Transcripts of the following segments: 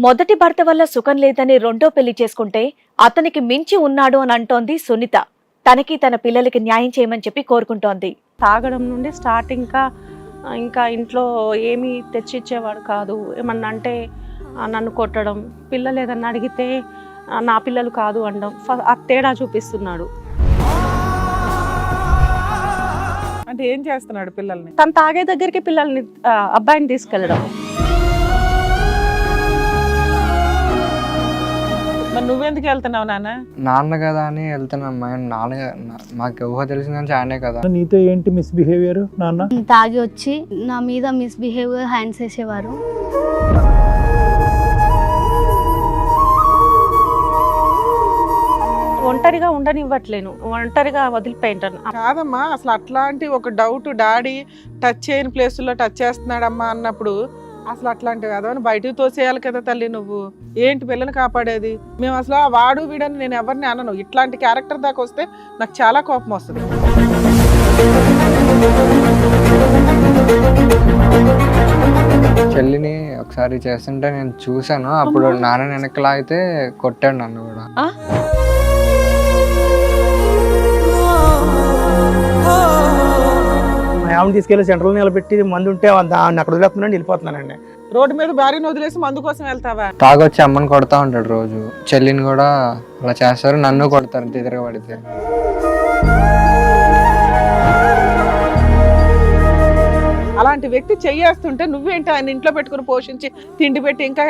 మొదటి భర్త వల్ల సుఖం లేదని రెండో పెళ్లి చేసుకుంటే అతనికి మించి ఉన్నాడు అని అంటోంది సునీత. తనకి తన పిల్లలకి న్యాయం చేయమని చెప్పి కోరుకుంటోంది. తాగడం నుండి స్టార్ట్ ఇంకా ఇంట్లో ఏమీ తెచ్చిచ్చేవాడు కాదు. ఏమన్నా అంటే నన్ను కొట్టడం, పిల్లలు ఏదన్నా అడిగితే నా పిల్లలు కాదు అనడం, ఆ తేడా చూపిస్తున్నాడు. అంటే ఏం చేస్తున్నాడు పిల్లల్ని? తను తాగే దగ్గరికి పిల్లల్ని అబ్బాయిని తీసుకెళ్ళడం. మరి నువ్వెందుకు వెళ్తున్నావు నాన్న? నాన్న కదా అని వెళ్తున్నామ్మా. మాకు ఊహ తెలిసిన నుంచి ఆయనే కదా. నీతో ఏంటి మిస్బిహేవియర్? నాన్న తాగి వచ్చి నా మీద మిస్బిహేవియర్ హ్యాండ్స్ వేసేవారు. ఒంటరిగా ఉండనివ్వట్లేను, ఒంటరిగా వదిలిపోయింటాను. కాదమ్మా, అసలు అట్లాంటి ఒక డౌట్ డాడీ టచ్ చేయని ప్లేసుల్లో టచ్ చేస్తున్నాడమ్మా అన్నప్పుడు అసలు అట్లాంటివి అదవని బయటకు తోసేయాలి కదా తల్లి. నువ్వు ఏంటి పిల్లని కాపాడేది? మేము అసలు వాడు వీడని నేను ఎవరిని అనను. ఇట్లాంటి క్యారెక్టర్ దాకా వస్తే నాకు చాలా కోపం వస్తుంది. చెల్లిని ఒకసారి చేస్తుంటే నేను చూసాను. అప్పుడు నాన్న వెనకలా అయితే కొట్టాడు నన్ను కూడా. ఆమెను తీసుకెళ్లి సెంట్రల్ నిలబెట్టి మందు ఉంటే దాన్ని అక్కడ వదిలేస్తున్నాను, వెళ్ళిపోతున్నానండి. రోడ్డు మీద భార్యను వదిలేసి మందు కోసం వెళ్తావా? తాగొచ్చి అమ్మని కొడతా ఉంటాడు రోజు. చెల్లిని కూడా అలా చేస్తారు, నన్ను కొడతారు తిరగబడితే. అలాంటి వ్యక్తి చెయ్యేస్తుంటే నువ్వేంటి ఆయన ఇంట్లో పెట్టుకుని పోషించి తిండి పెట్టి ఇంకా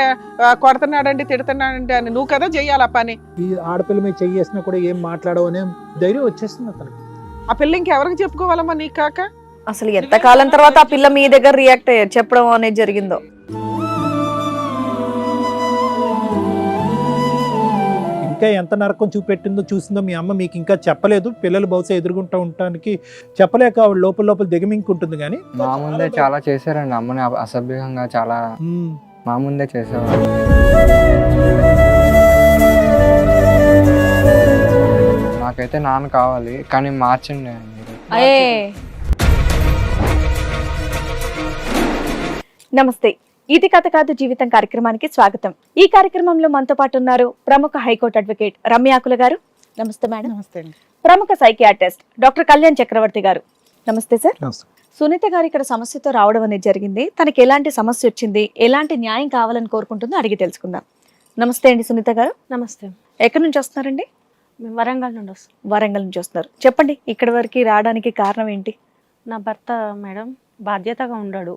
కొడుతున్నాడండి తిడుతున్నాడండి అని నువ్వు కదా చెయ్యాలి ఆ పని. ఈ ఆడపిల్ల మీద చెయ్యేసినా కూడా ఏం మాట్లాడవు అనే ధైర్యం వచ్చేస్తుంది అతనికి. ఆ పిల్ల ఇంకెవరికి చెప్పుకోవాలమ్మా నీకు కాక? అసలు ఎంతకాలం తర్వాత ఆ పిల్ల మీ దగ్గర రియాక్ట్ అయ్యారు చెప్పడం అనేది జరిగిందో. ఇంకా ఎంత నరకం చూపెట్టిందో చూసిందో మీ అమ్మ మీకు ఇంకా చెప్పలేదు. పిల్లలు బహుశా ఎదుర్కొంటూ ఉండటానికి చెప్పలేక ఆవిడ లోపల దిగమింకుంటుంది. కానీ మా ముందే చాలా చేశారండి అమ్మని అసభ్యంగా. చాలా మా ముందే చేసేవారు. నాకైతే నాన్న కావాలి, కానీ మార్చండి మీరు. నమస్తే, ఇది కథ కాదు జీవితం కార్యక్రమానికి స్వాగతం. ఈ కార్యక్రమంలో మనతో పాటు ఉన్నారు ప్రముఖ హైకోర్టు అడ్వకేట్ రమ్యాకుల గారు. నమస్తే మేడం. నమస్తే అండి. ప్రముఖ సైకియాట్రిస్ట్ డాక్టర్ కళ్యాణ్ చక్రవర్తి గారు. నమస్తే సార్. సునీత గారు ఇక్కడ సమస్యతో రావడం అనేది జరిగింది. తనకి ఎలాంటి సమస్య వచ్చింది, ఎలాంటి న్యాయం కావాలని కోరుకుంటుందో అడిగి తెలుసుకుందాం. నమస్తే అండి సునీత గారు. నమస్తే. ఎక్కడి నుంచి వస్తున్నారండి? మేము వరంగల్ నుండి వస్తాం. వరంగల్ నుంచి వస్తున్నారు. చెప్పండి, ఇక్కడి వరకు రావడానికి కారణం ఏంటి? నా భర్త మేడం బాధ్యతగా ఉన్నాడు.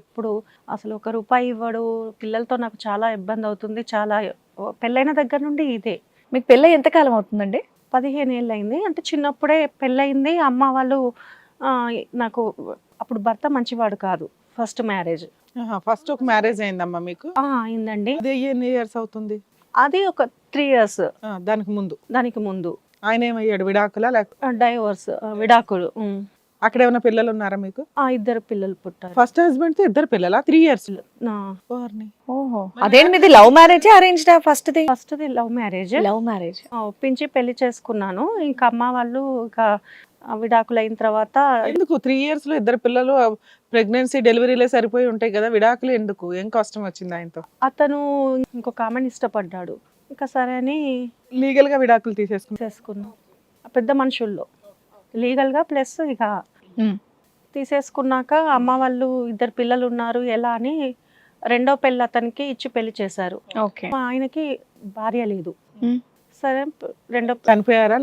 ఇప్పుడు అసలు ₹1 ఇవ్వడు. పిల్లలతో నాకు చాలా ఇబ్బంది అవుతుంది. చాలా పెళ్ళైన దగ్గర నుండి ఇదే. మీకు పెళ్ళై ఎంతకాలం అవుతుందండి? 15 ఏళ్ళు అయింది. అంటే చిన్నప్పుడే పెళ్ళయింది. అమ్మ వాళ్ళు నాకు అప్పుడు భర్త మంచివాడు కాదు. First marriage. ఫస్ట్ ఒక మ్యారేజ్ అయిందమ్మా మీకు? అయిందండి. అది ఎన్ని ఇయర్స్ అవుతుంది? అది ఒక 3 years. దానికి ముందు ఆయన ఏమయ్యాడు? విడాకులా లేక డైవర్స్, విడాకులు. అక్కడ ఏమైనా పిల్లలు ఉన్నారా మీకు? 2 పిల్లలు పుట్టారు. ఫస్ట్ హస్బెండ్ తో 2 పిల్లలా? 3 years. ఓహో, అదేంటి మీది లవ్ మ్యారేజ్ అరేంజ్డ్? ఫస్ట్ది లవ్ మ్యారేజ్. ఒప్పించి పెళ్లి చేసుకున్నాను. ఇంకా అమ్మ వాళ్ళు ఇంకా విడాకులు అయిన తర్వాత ఎందుకు 3 years లో 2 పిల్లలు? ప్రెగ్నెన్సీ డెలివరీలే సరిపోయి ఉంటాయి కదా, విడాకులు ఎందుకు? ఏం కష్టం వచ్చింది ఆయనతో? అతను ఇంకొక ఆమెను ఇష్టపడ్డాడు. ఇంకా సరే అని లీగల్ గా విడాకులు తీసేసుకున్నాం. పెద్ద మనుషుల్లో లీగల్ గా. ప్లస్ ఇక తీసేసుకున్నాక అమ్మ వాళ్ళు 2 పిల్లలు ఉన్నారు ఎలా అని రెండో పెళ్ళి అతనికి ఇచ్చి పెళ్లి చేశారు. ఆయనకి భార్య లేదు. సరే చనిపోయారా?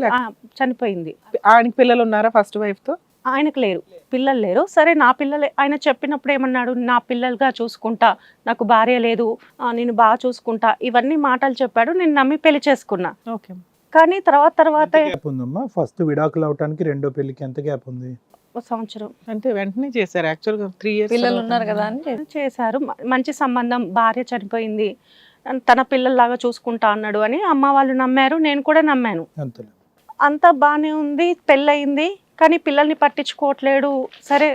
చనిపోయింది. ఆయనకి పిల్లలు ఉన్నారా ఫస్ట్ వైఫ్ తో? ఆయనకు లేరు, పిల్లలు లేరు. సరే నా పిల్లలే. ఆయన చెప్పినప్పుడు ఏమన్నాడు, నా పిల్లలుగా చూసుకుంటా, నాకు భార్య లేదు, నేను బాగా చూసుకుంటా, ఇవన్నీ మాటలు చెప్పాడు. నేను నమ్మి పెళ్లి చేసుకున్నా. కానీ తర్వాత ఫస్ట్ విడాకులు అవటానికి రెండో పెళ్లికి ఎంత గ్యాప్ ఉంది? 1 సంవత్సరం. అంటే వెంటనే చేశారు. యాక్చువల్గా 3 years పిల్లలు ఉన్నారు కదా అని చేశారు. మంచి సంబంధం. భార్య చనిపోయింది, తన పిల్లల్లాగా చూసుకుంటా అన్నాడు అని అమ్మ వాళ్ళు నమ్మారు. నేను కూడా నమ్మాను. అంతా బాగానే ఉంది. పెళ్ళయింది, కానీ పిల్లల్ని పట్టించుకోవట్లేడు. సరే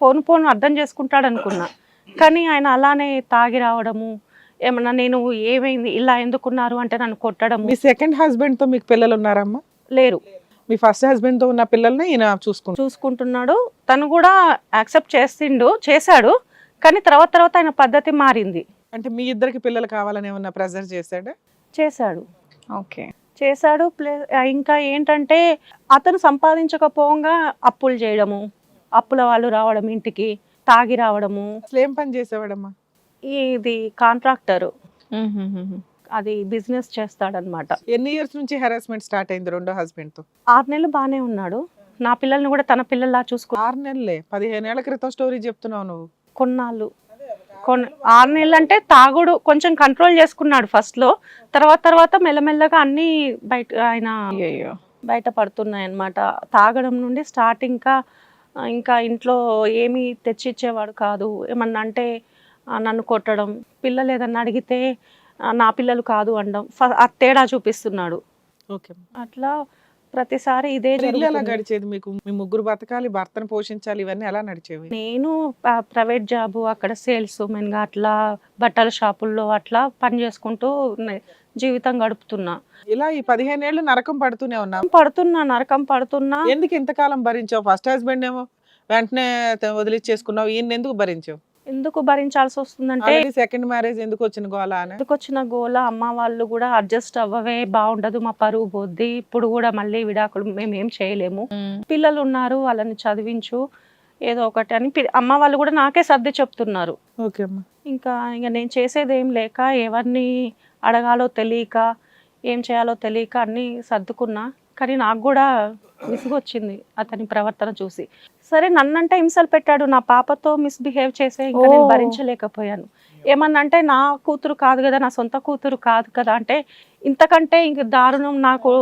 పోను అర్థం చేసుకుంటాడు అనుకున్నా. కానీ ఆయన అలానే తాగి రావడము, ఏమన్నా నేను ఏమైంది ఇలా ఎందుకున్నారు అంటే నన్ను కొట్టడం. మీ సెకండ్ హస్బెండ్ తో మీకు పిల్లలు ఉన్నారమ్మా? లేరు. మీ ఫస్ట్ హస్బెండ్ తో ఉన్న పిల్లల్ని ఈయన చూసుకుంటున్నాడు. తను కూడా యాక్సెప్ట్ చేశాడు. కానీ తర్వాత ఆయన పద్ధతి మారింది. అంటే మీ ఇద్దరికి పిల్లలు కావాలని ఏమన్నా ప్రెజర్ చేశాడా? చేశాడు ఓకే. చేశాడు ఇంకా ఏంటంటే అతను సంపాదించకపోగా అప్పులు చేయడము, అప్పుల వాళ్ళు రావడం ఇంటికి, తాగి రావడము. అసలు ఏం పని చేసేవాడమ్మా? ఇది కాంట్రాక్టర్, అది బిజినెస్ చేస్తాడనమాట. ఎన్ని ఇయర్స్ నుంచి హెరాస్మెంట్ స్టార్ట్ అయింది రెండో హస్బెండ్ తో? 6 నెలలు బాగానే ఉన్నాడు. నా పిల్లల్ని కూడా తన పిల్లల్లా చూసుకో. 6 నెలలే? 15 ఏళ్ల క్రితం స్టోరీ చెప్తున్నావు నువ్వు. కొన్నాళ్ళు 6 నెలలు అంటే తాగుడు కొంచెం కంట్రోల్ చేసుకున్నాడు ఫస్ట్ లో, తర్వాత మెల్లమెల్లగా అన్ని ఆయన బయట పడుతున్నాయి అన్నమాట. తాగడం నుండి స్టార్ట్. ఇంకా ఇంట్లో ఏమీ తెచ్చిచ్చేవాడు కాదు. ఏమన్నా అంటే నన్ను కొట్టడం, పిల్లలు ఏదన్నా అడిగితే నా పిల్లలు కాదు అనడం, తేడా చూపిస్తున్నాడు. ఓకే. అట్లా ప్రతిసారి ఇదే ఇల్లు ఎలా గడిచేది మీకు? మీ ముగ్గురు బతకాలి, భర్తను పోషించాలి, ఇవన్నీ ఎలా నడిచేవి? నేను ప్రైవేట్ జాబు, అక్కడ సేల్స్ ఉమెన్ గా అట్లా బట్టల షాపుల్లో అట్లా పని చేసుకుంటూ జీవితం గడుపుతున్నా. ఇలా ఈ 15 ఏళ్ళు నరకం పడుతూనే ఉన్నాం. నరకం పడుతున్నా. ఎందుకు ఇంతకాలం భరించావు? ఫస్ట్ హస్బెండ్ ఏమో వెంటనే వదిలిచ్చేసుకున్నావు, ఈయన ఎందుకు భరించావు? ఎందుకు భరించాల్సి వస్తుందంటే సెకండ్ మ్యారేజ్ ఎందుకు వచ్చిన గోల? ఎందుకు వచ్చిన గోల, అమ్మ వాళ్ళు కూడా అడ్జస్ట్ అవ్వవే, బాగుండదు, మా పరువు పోద్ది, ఇప్పుడు కూడా మళ్ళీ విడాకులు మేము ఏం చేయలేము, పిల్లలు ఉన్నారు వాళ్ళని చదివించు ఏదో ఒకటి అని అమ్మ వాళ్ళు కూడా నాకే సర్ది చెప్తున్నారు. ఓకే అమ్మా. ఇంకా నేను చేసేది ఏం లేక, ఎవరిని అడగాలో తెలియక, ఏం చేయాలో తెలియక అన్నీ సర్దుకున్నా. కానీ నాకు కూడా విసుగొచ్చింది అతని ప్రవర్తన చూసి. సరే, నన్నంటే హింసలు పెట్టాడు, నా పాపతో మిస్బిహేవ్ చేసే ఇంకా నేను భరించలేకపోయాను. ఏమన్నంటే నా కూతురు కాదు కదా, నా సొంత కూతురు కాదు కదా అంటే, ఇంతకంటే ఇంక దారుణం. నాకు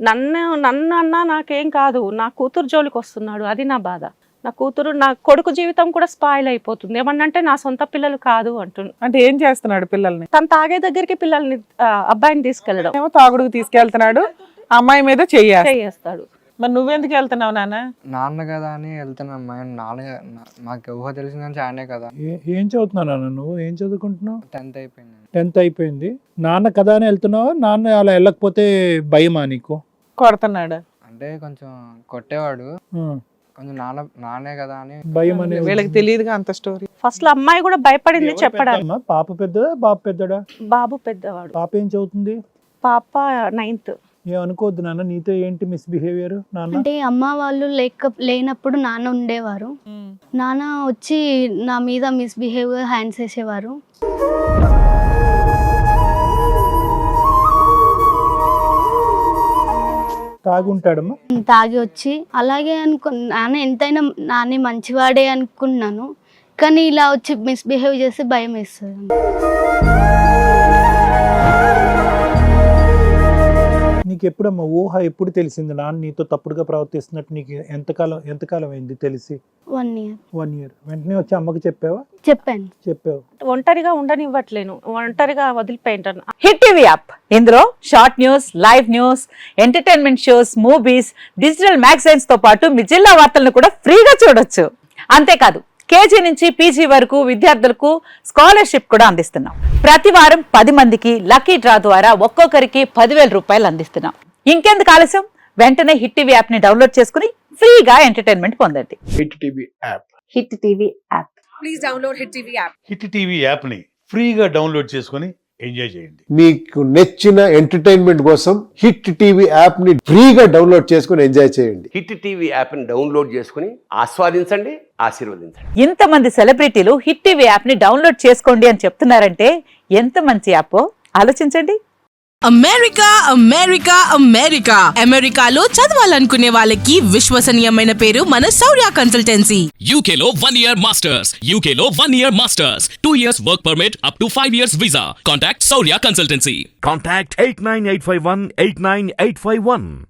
నన్ను అన్నా నాకేం కాదు, నా కూతురు జోలికి వస్తున్నాడు, అది నా బాధ. నా కూతురు, నా కొడుకు జీవితం కూడా స్పాయిల్ అయిపోతుంది. ఏమన్నంటే నా సొంత పిల్లలు కాదు అంటున్నాడు. అంటే ఏం చేస్తున్నాడు పిల్లల్ని? తను తాగే దగ్గరికి పిల్లల్ని, అబ్బాయిని తీసుకెళ్ళడం. ఏమో తాగుడుకు తీసుకెళ్తున్నాడు, అమ్మాయి మీద చేస్తాడు. మరి నువ్వెందుకు వెళ్తున్నావు? నాన్న కదా అని వెళ్తున్నాను. మాకు ఊహ తెలిసిన నుంచి ఆయనే కదా. ఏం చదువుతున్నావు నాన్న? నువ్వు ఏం చదువుకుంటున్నావు? 10th అయిపోయింది. 10th అయిపోయింది. నాన్న కదా అని వెళ్తున్నావా? నాన్న అలా వెళ్ళకపోతే భయమా నీకు? కొడుతున్నాడు అంటే కొంచెం కొట్టేవాడు, కొంచెం నానే కదా అని భయం అనేది వీళ్ళకి తెలియదుగా అంత స్టోరీ. ఫస్ట్ లో అమ్మాయి కూడా భయపడింది చెప్పడానికి. పాప పెద్దదా బాబు పెద్దడా? బాబు పెద్దవాడు. పాప ఏం చదువుతుంది? పాప 9th. ఏమనుకోవద్దు నాన్న, నీతో ఏంటి మిస్బిహేవియర్? నాన్న అంటే అమ్మ వాళ్ళు లేనప్పుడు నాన్న ఉండేవారు. నాన్న వచ్చి నా మీద మిస్బిహేవ్ హ్యాండ్స్ వేసేవారు. తాగుంటాడమ్మా? తాగి వచ్చి అలాగే నాన్న ఎంతైనా నాన్న మంచివాడే అనుకున్నాను, కానీ ఇలా వచ్చి మిస్బిహేవ్ చేసి భయం వేస్తుంది. నీకు ఎప్పుడమ్మా ఊహ ఎప్పుడు తెలిసింది నాన్న నీతో తప్పుడుగా ప్రవర్తిస్తున్నట్టు? నీకు ఎంతకాలం అయింది తెలిసి? 1 year. 1 year. వెంటనే వచ్చి అమ్మకి చెప్పావా? చెప్పావు. ఒంటరిగా ఉండనివ్వట్లేను, ఒంటరిగా వదిలిపోయింటాను. హిట్ టీవీ యాప్, ఇందులో short news, live news, entertainment shows, movies, digital magazines తో పాటు మీ జిల్లా వార్తలను కూడా ఫ్రీగా చూడొచ్చు. అంతేకాదు, కేజీ నుంచి పీజీ వరకు విద్యార్థులకు స్కాలర్షిప్ కూడా అందిస్తున్నాం. ప్రతి వారం 10 మందికి లక్కీ డ్రా ద్వారా ఒక్కొక్కరికి 10,000 రూపాయలు అందిస్తున్నాం. ఇంకెందుకు ఆలస్యం? వెంటనే హిట్ టీవీ యాప్ ని డౌన్లోడ్ చేసుకుని ఫ్రీగా ఎంటర్టైన్మెంట్ పొందండి. Hit TV app. Hit TV app. Please download hit TV app. Hit TV app ని ఫ్రీగా డౌన్లోడ్ చేసుకొని ఎంజాయ్ చేయండి. మీకు నచ్చిన ఎంటర్టైన్మెంట్ కోసం హిట్ టీవీ యాప్ ని ఫ్రీగా డౌన్లోడ్ చేసుకొని ఎంజాయ్ చేయండి. హిట్ టీవీ యాప్ ని డౌన్లోడ్ చేసుకుని ఆస్వాదించండి, ఆశీర్వదించండి. ఇంతమంది సెలబ్రిటీలు హిట్ టీవీ యాప్ ని డౌన్లోడ్ చేసుకోండి అని చెప్తున్నారంటే ఎంత మంచి యాప్ ఆలోచించండి. అమెరికాలో చదవాలనుకునే వాళ్ళకి విశ్వసనీయమైన పేరు మన శౌర్య consultancy. UKలో 1 year masters. 2 years work permit up to 5 years visa. Contact Saurya Consultancy. Contact 89851 89851.